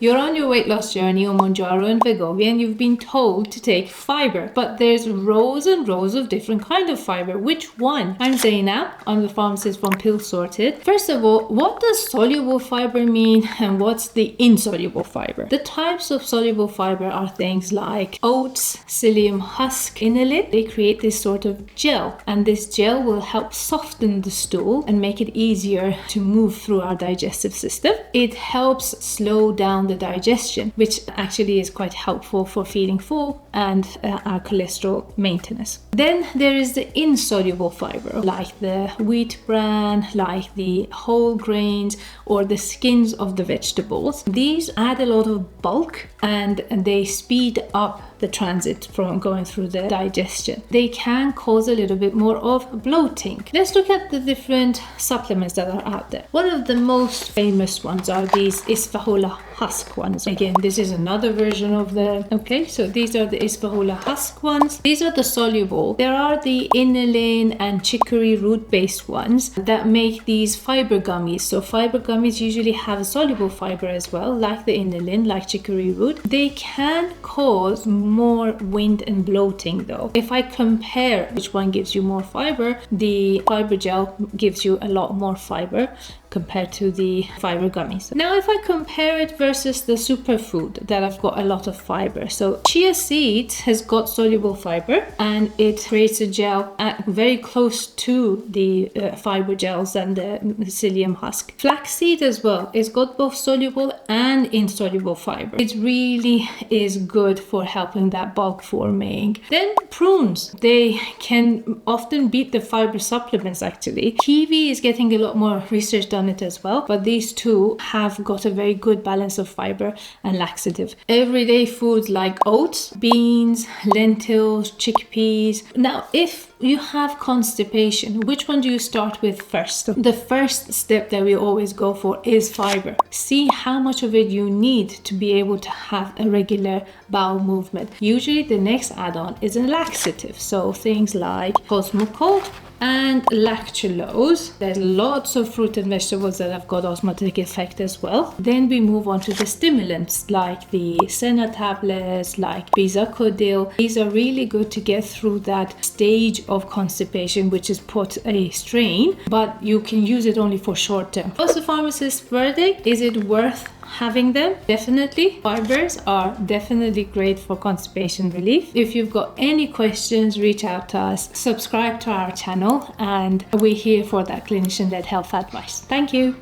You're on your weight loss journey on Mounjaro and Wegovy and you've been told to take fiber, but there's rows and rows of different kind of fiber. Which one? I'm Zeinab. I'm the pharmacist from PillSorted. First of all, what does soluble fiber mean and what's the insoluble fiber? The types of soluble fiber are things like oats, psyllium husk, inulin. They create this sort of gel, and this gel will help soften the stool and make it easier to move through our digestive system. It helps slow down the digestion, which actually is quite helpful for feeling full and our cholesterol maintenance. Then there is the insoluble fiber, like the wheat bran, like the whole grains, or the skins of the vegetables. These add a lot of bulk and they speed up the transit from going through the digestion. They can cause a little bit more of bloating. Let's look at the different supplements that are out there. One of the most famous ones are these isfahola husk ones. Again, this is another version of so these are the isfahola husk ones. These are the soluble. There are the inulin and chicory root based ones that make these fiber gummies. So fiber gummies usually have a soluble fiber as well, like the inulin, like chicory root. They can cause more wind and bloating though. If I compare which one gives you more fiber, the fiber gel gives you a lot more fiber compared to the fiber gummies. Now if I compare it versus the superfood that have got a lot of fiber, so chia seed has got soluble fiber and it creates a gel very close to the fiber gels and the psyllium husk. Flaxseed as well, it's got both soluble and insoluble fiber. It really is good for helping that bulk forming. Then prunes, they can often beat the fiber supplements actually. Kiwi is getting a lot more research done it as well, but these two have got a very good balance of fiber and laxative. Everyday foods like oats, beans, lentils, chickpeas. Now if you have constipation, which one do you start with first? The first step that we always go for is fiber. See how much of it you need to be able to have a regular bowel movement. Usually the next add-on is a laxative, so things like osmotic and lactulose. There's lots of fruit and vegetables that have got osmotic effect as well. Then we move on to the stimulants like the senna tablets, like bisacodyl. These are really good to get through that stage of constipation, which is put a strain, but you can use it only for short term. What's the pharmacist's verdict? Is it worth having them? Definitely. Fibers are definitely great for constipation relief. If you've got any questions, reach out to us, subscribe to our channel, and we're here for that clinician-led health advice. Thank you.